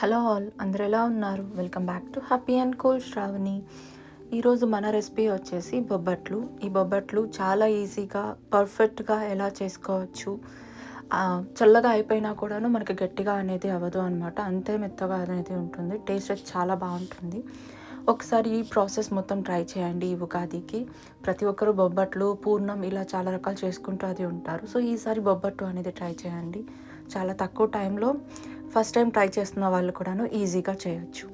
Hello all, అందరూ ఎలా ఉన్నారు? Welcome back to happy and cool Shravani. ఈరోజు మన రెసిపీ వచ్చేసి బొబ్బట్లు. ఈ బొబ్బట్లు చాలా ఈజీగా పర్ఫెక్ట్గా ఎలా చేసుకోవచ్చు. చల్లగా అయిపోయినా కూడాను మనకి గట్టిగా అనేది అవ్వదు అనమాట. అంతే మెత్తగా అనేది ఉంటుంది. టేస్ట్ అయితే చాలా బాగుంటుంది. ఒకసారి ఈ ప్రాసెస్ మొత్తం ట్రై చేయండి. ఈ ఉగాదికి ప్రతి ఒక్కరు బొబ్బట్లు, పూర్ణం ఇలా చాలా రకాలు చేసుకుంటూ అది ఉంటారు. సో ఈసారి బొబ్బట్టు అనేది ట్రై చేయండి. చాలా తక్కువ టైంలో ఫస్ట్ టైం ట్రై చేస్తున్న వాళ్ళు కూడాను ఈజీగా చేయొచ్చు.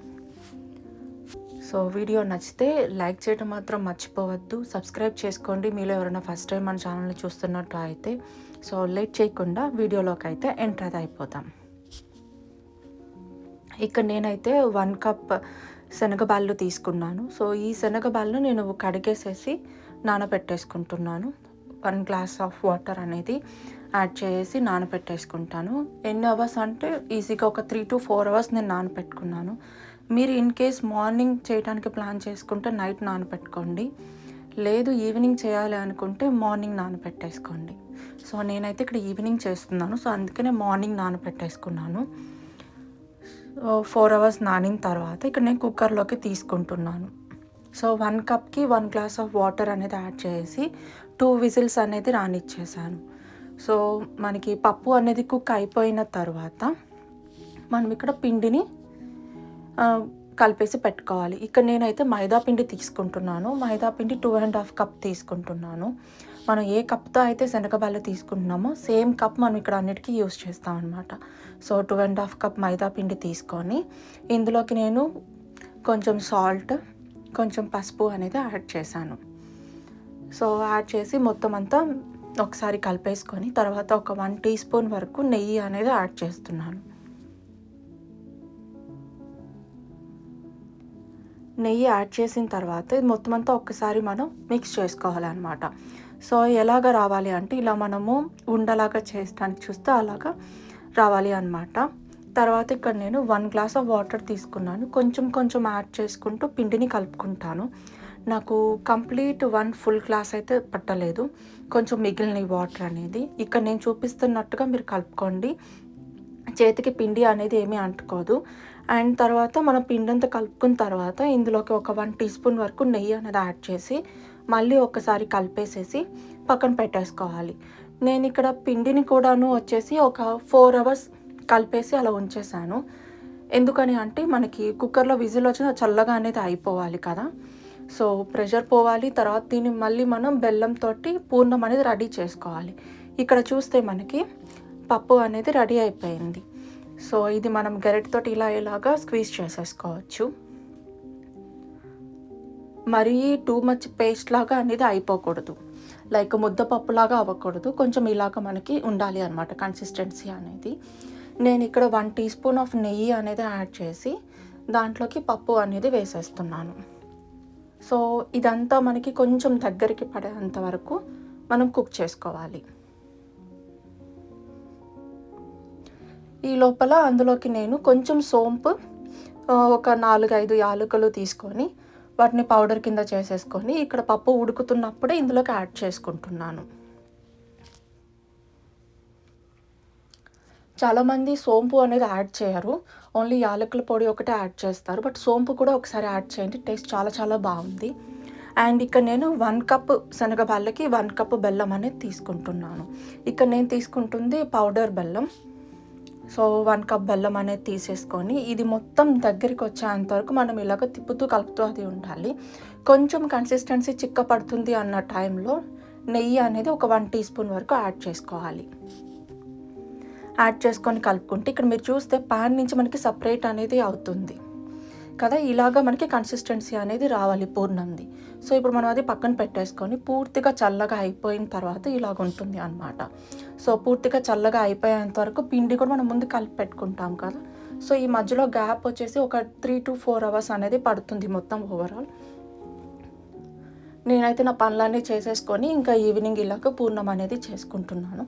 సో వీడియో నచ్చితే లైక్ చేయడం మాత్రం మర్చిపోవద్దు. సబ్స్క్రైబ్ చేసుకోండి మీలో ఎవరైనా ఫస్ట్ టైం మన ఛానల్ని చూస్తున్నట్టు అయితే. సో లేట్ చేయకుండా వీడియోలోకి అయితే ఎంటర్ అయిపోతాం. ఇక్కడ నేనైతే 1 కప్ శనగబాళ్ళు తీసుకున్నాను. సో ఈ శనగబాళ్ళు నేను కడిగేసేసి నానబెట్టేసుకుంటున్నాను. 1 గ్లాస్ ఆఫ్ వాటర్ అనేది యాడ్ చేసి నానబెట్టేసుకుంటాను. ఎన్ని అవర్స్ అంటే ఈజీగా ఒక 3 to 4 అవర్స్ నేను నానబెట్టుకున్నాను. మీరు ఇన్ కేస్ మార్నింగ్ చేయడానికి ప్లాన్ చేసుకుంటే నైట్ నానబెట్టుకోండి. లేదు ఈవినింగ్ చేయాలి అనుకుంటే మార్నింగ్ నానబెట్టేసుకోండి. సో నేనైతే ఇక్కడ ఈవినింగ్ చేస్తున్నాను. సో అందుకనే మార్నింగ్ నానబెట్టేసుకున్నాను. 4 అవర్స్ నానిన తర్వాత ఇక్కడ నేను కుక్కర్లోకి తీసుకుంటున్నాను. సో 1 కప్కి 1 గ్లాస్ ఆఫ్ వాటర్ అనేది యాడ్ చేసి 2 విజిల్స్ అనేది రానిచ్చేసాను. సో మనకి పప్పు అనేది కుక్ అయిపోయిన తర్వాత మనం ఇక్కడ పిండిని కలిపేసి పెట్టుకోవాలి. ఇక్కడ నేనైతే మైదా పిండి తీసుకుంటున్నాను. మైదా పిండి 2.5 కప్ తీసుకుంటున్నాను. మనం ఏ కప్తో అయితే శనగబాళ్ళు తీసుకుంటున్నామో సేమ్ కప్ మనం ఇక్కడ అన్నిటికీ యూస్ చేస్తాం అనమాట. సో 2.5 కప్ మైదా పిండి తీసుకొని ఇందులోకి నేను కొంచెం సాల్ట్, కొంచెం పసుపు అనేది యాడ్ చేశాను. సో యాడ్ చేసి మొత్తం అంతా ఒకసారి కలిపేసుకొని తర్వాత ఒక 1 టీ స్పూన్ వరకు నెయ్యి అనేది యాడ్ చేస్తున్నాను. నెయ్యి యాడ్ చేసిన తర్వాత ఇది మొత్తం అంతా ఒక్కసారి మనం మిక్స్ చేసుకోవాలన్నమాట. సో ఎలాగ రావాలి అంటే ఇలా మనము ఉండలాగా చేయడానికి చూస్తే అలాగా రావాలి అన్నమాట. తర్వాత ఇక్కడ నేను 1 గ్లాస్ ఆఫ్ వాటర్ తీసుకున్నాను. కొంచెం కొంచెం యాడ్ చేసుకుంటూ పిండిని కలుపుకుంటాను. నాకు కంప్లీట్ 1 ఫుల్ గ్లాస్ అయితే పట్టలేదు. కొంచెం మిగిలిన వాటర్ అనేది ఇక్కడ నేను చూపిస్తున్నట్టుగా మీరు కలుపుకోండి. చేతికి పిండి అనేది ఏమీ అంటుకోదు. అండ్ తర్వాత మనం పిండి అంతా కలుపుకున్న తర్వాత ఇందులోకి ఒక 1 టీ స్పూన్ వరకు నెయ్యి అనేది యాడ్ చేసి మళ్ళీ ఒకసారి కలిపేసేసి పక్కన పెట్టేసుకోవాలి. నేను ఇక్కడ పిండిని కూడాను వచ్చేసి ఒక 4 అవర్స్ కలిపేసి అలా ఉంచేసాను. ఎందుకని అంటే మనకి కుక్కర్లో విజిల్ వచ్చిన చల్లగా అనేది అయిపోవాలి కదా. సో ప్రెషర్ పోవాలి. తర్వాత దీన్ని మళ్ళీ మనం బెల్లంతో పూర్ణం అనేది రెడీ చేసుకోవాలి. ఇక్కడ చూస్తే మనకి పప్పు అనేది రెడీ అయిపోయింది. సో ఇది మనం గరిటెతోటి ఇలాగా స్క్వీజ్ చేసేసుకోవచ్చు. మరీ టూ మచ్ పేస్ట్ లాగా అనేది అయిపోకూడదు. లైక్ ముద్దపప్పులాగా అవ్వకూడదు. కొంచెం ఇలాగ మనకి ఉండాలి అన్నమాట కన్సిస్టెన్సీ అనేది. నేను ఇక్కడ 1 టీ స్పూన్ ఆఫ్ నెయ్యి అనేది యాడ్ చేసి దాంట్లోకి పప్పు అనేది వేసేస్తున్నాను. సో ఇదంతా మనకి కొంచెం దగ్గరికి పడేంత వరకు మనం కుక్ చేసుకోవాలి. ఈ లోపల అందులోకి నేను కొంచెం సోంపు, ఒక 4-5 యాలకులు తీసుకొని వాటిని పౌడర్ కింద చేసేసుకొని ఇక్కడ పప్పు ఉడుకుతున్నప్పుడే ఇందులోకి యాడ్ చేసుకుంటున్నాను. చాలామంది సోంపు అనేది యాడ్ చేయరు. ఓన్లీ యాలకుల పొడి ఒకటే యాడ్ చేస్తారు. బట్ సోంపు కూడా ఒకసారి యాడ్ చేయండి. టేస్ట్ చాలా చాలా బాగుంది. అండ్ ఇక్కడ నేను 1 కప్ శనగబాళ్ళకి 1 కప్ బెల్లం అనేది తీసుకుంటున్నాను. ఇక్కడ నేను తీసుకుంటుంది పౌడర్ బెల్లం. సో 1 కప్ బెల్లం అనేది తీసేసుకొని ఇది మొత్తం దగ్గరికి వచ్చేంత వరకు మనం ఇలాగ తిప్పుతూ కలుపుతూ అది ఉండాలి. కొంచెం కన్సిస్టెన్సీ చిక్క పడుతుంది అన్న టైంలో నెయ్యి అనేది ఒక 1 టీ స్పూన్ వరకు యాడ్ చేసుకోవాలి. యాడ్ చేసుకొని కలుపుకుంటే ఇక్కడ మీరు చూస్తే పాన్ నుంచి మనకి సపరేట్ అనేది అవుతుంది కదా. ఇలాగా మనకి కన్సిస్టెన్సీ అనేది రావాలి పూర్ణంది. సో ఇప్పుడు మనం అది పక్కన పెట్టేసుకొని పూర్తిగా చల్లగా అయిపోయిన తర్వాత ఇలాగ ఉంటుంది అన్నమాట. సో పూర్తిగా చల్లగా అయిపోయేంత వరకు పిండి కూడా మనం ముందు కలిపి పెట్టుకుంటాం కదా. సో ఈ మధ్యలో గ్యాప్ వచ్చేసి ఒక 3 to 4 అవర్స్ అనేది పడుతుంది మొత్తం ఓవరాల్. నేనైతే నా పనులన్నీ చేసేసుకొని ఇంకా ఈవినింగ్ ఇలాగ పూర్ణం అనేది చేసుకుంటున్నాను.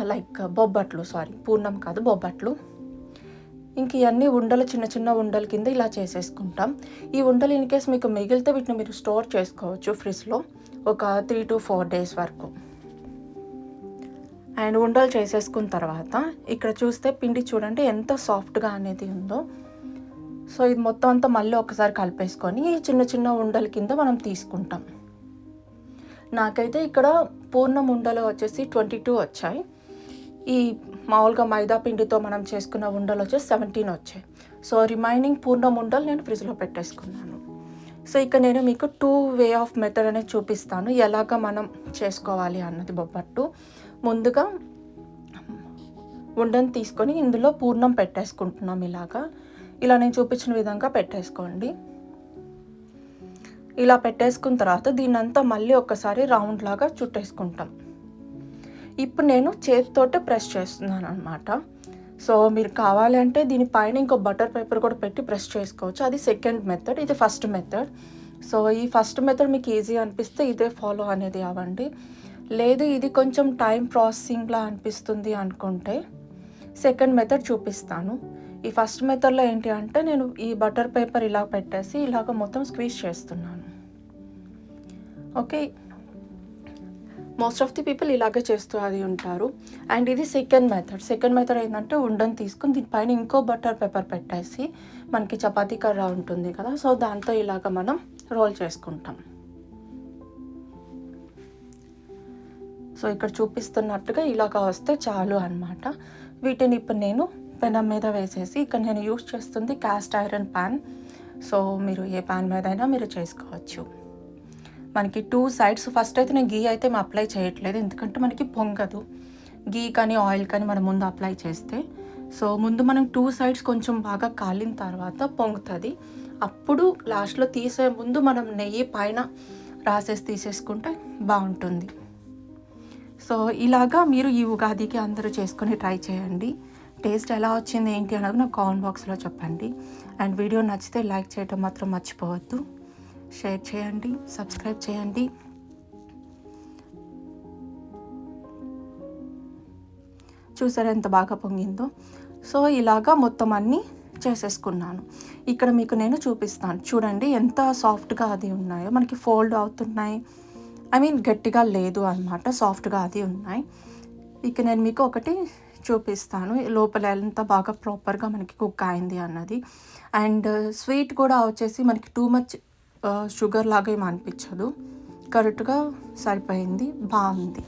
లైక్ బొబ్బట్లు, పూర్ణం కాదు బొబ్బట్లు. ఇంక ఇవన్నీ ఉండలు చిన్న చిన్న ఉండల కింద ఇలా చేసేసుకుంటాం. ఈ ఉండలు ఇన్ కేస్ మీకు మిగిలితే వీటిని మీరు స్టోర్ చేసుకోవచ్చు ఫ్రిడ్జ్లో ఒక 3 to 4 డేస్ వరకు. అండ్ ఉండలు చేసేసుకున్న తర్వాత ఇక్కడ చూస్తే పిండి చూడండి ఎంత సాఫ్ట్గా అనేది ఉందో. సో ఇది మొత్తం అంతా మళ్ళీ ఒకసారి కలిపేసుకొని చిన్న చిన్న ఉండల కింద మనం తీసుకుంటాం. నాకైతే ఇక్కడ పూర్ణం ఉండలు వచ్చేసి 22 వచ్చాయి. ఈ మామూలుగా మైదా పిండితో మనం చేసుకున్న ఉండలు వచ్చేసి 17 వచ్చాయి. సో రిమైనింగ్ పూర్ణం ఉండలు నేను ఫ్రిడ్జ్లో పెట్టేసుకున్నాను. సో ఇక్కడ నేను మీకు 2 వే ఆఫ్ మెథడ్ అనేది చూపిస్తాను, ఎలాగ మనం చేసుకోవాలి అన్నది బొబ్బట్టు. ముందుగా ఉండని తీసుకొని ఇందులో పూర్ణం పెట్టేసుకుంటున్నాం. ఇలా నేను చూపించిన విధంగా పెట్టేసుకోండి. ఇలా పెట్టేసుకున్న తర్వాత దీన్నంతా మళ్ళీ ఒకసారి రౌండ్ లాగా చుట్టేసుకుంటాం. ఇప్పుడు నేను చేతితోటే ప్రెస్ చేస్తున్నాను అనమాట. సో మీరు కావాలి అంటే దీనిపైన ఇంకో బటర్ పేపర్ కూడా పెట్టి ప్రెస్ చేసుకోవచ్చు. అది సెకండ్ మెథడ్, ఇది ఫస్ట్ మెథడ్. సో ఈ ఫస్ట్ మెథడ్ మీకు ఈజీ అనిపిస్తే ఇదే ఫాలో అనేది అవ్వండి. లేదు ఇది కొంచెం టైం ప్రాసెసింగ్లా అనిపిస్తుంది అనుకుంటే సెకండ్ మెథడ్ చూపిస్తాను. ఈ ఫస్ట్ మెథడ్లో ఏంటి అంటే నేను ఈ బటర్ పేపర్ ఇలా పెట్టేసి ఇలాగ మొత్తం స్క్వీజ్ చేస్తున్నాను. Okay, most of the people ఇలాగే చేస్తూ అది ఉంటారు. అండ్ ఇది సెకండ్ మెథడ్ ఏంటంటే ఉండని తీసుకుని దీనిపైన ఇంకో బటర్ పేపర్ పెట్టేసి మనకి చపాతీ కర్ర ఉంటుంది కదా, సో దాంతో ఇలాగ మనం రోల్ చేసుకుంటాం. సో ఇక్కడ చూపిస్తున్నట్టుగా ఇలాగ వస్తే చాలు అనమాట. వీటిని ఇప్పుడు నేను పెనం మీద వేసేసి, ఇక్కడ నేను యూస్ చేస్తుంది క్యాస్ట్ ఐరన్ ప్యాన్. సో మీరు ఏ ప్యాన్ మీద అయినా మీరు చేసుకోవచ్చు. మనకి 2 సైడ్స్ ఫస్ట్ అయితే నేను గీ అయితే అప్లై చేయట్లేదు, ఎందుకంటే మనకి పొంగదు గీ కానీ ఆయిల్ కానీ మనం ముందు అప్లై చేస్తే. సో ముందు మనం 2 సైడ్స్ కొంచెం బాగా కాలిన తర్వాత పొంగుతుంది. అప్పుడు లాస్ట్లో తీసే ముందు మనం నెయ్యి పైన రాసేసి తీసేసుకుంటే బాగుంటుంది. సో ఇలాగా మీరు ఈ ఉగాదికి అందరూ చేసుకొని ట్రై చేయండి. టేస్ట్ ఎలా వచ్చింది ఏంటి అనేది నాకు కామెంట్ బాక్స్లో చెప్పండి. అండ్ వీడియో నచ్చితే లైక్ చేయడం మాత్రం మర్చిపోవద్దు. షేర్ చేయండి, సబ్స్క్రైబ్ చేయండి. చూసారా ఎంత బాగా పొంగిందో. సో ఇలాగా మొత్తం అన్నీ చేసేసుకున్నాను. ఇక్కడ మీకు నేను చూపిస్తాను, చూడండి ఎంత సాఫ్ట్గా అది ఉన్నాయో. మనకి ఫోల్డ్ అవుతున్నాయి, గట్టిగా లేదు అనమాట, సాఫ్ట్గా అది ఉన్నాయి. ఇక నేను మీకు ఒకటి చూపిస్తాను లోపల ఎంత బాగా ప్రాపర్గా మనకి కుక్ అయింది అన్నది. అండ్ స్వీట్ కూడా వచ్చేసి మనకి టూ మచ్ షుగర్ లాగా ఏమి అనిపించదు, కరెక్ట్గా సరిపోయింది, బాగుంది.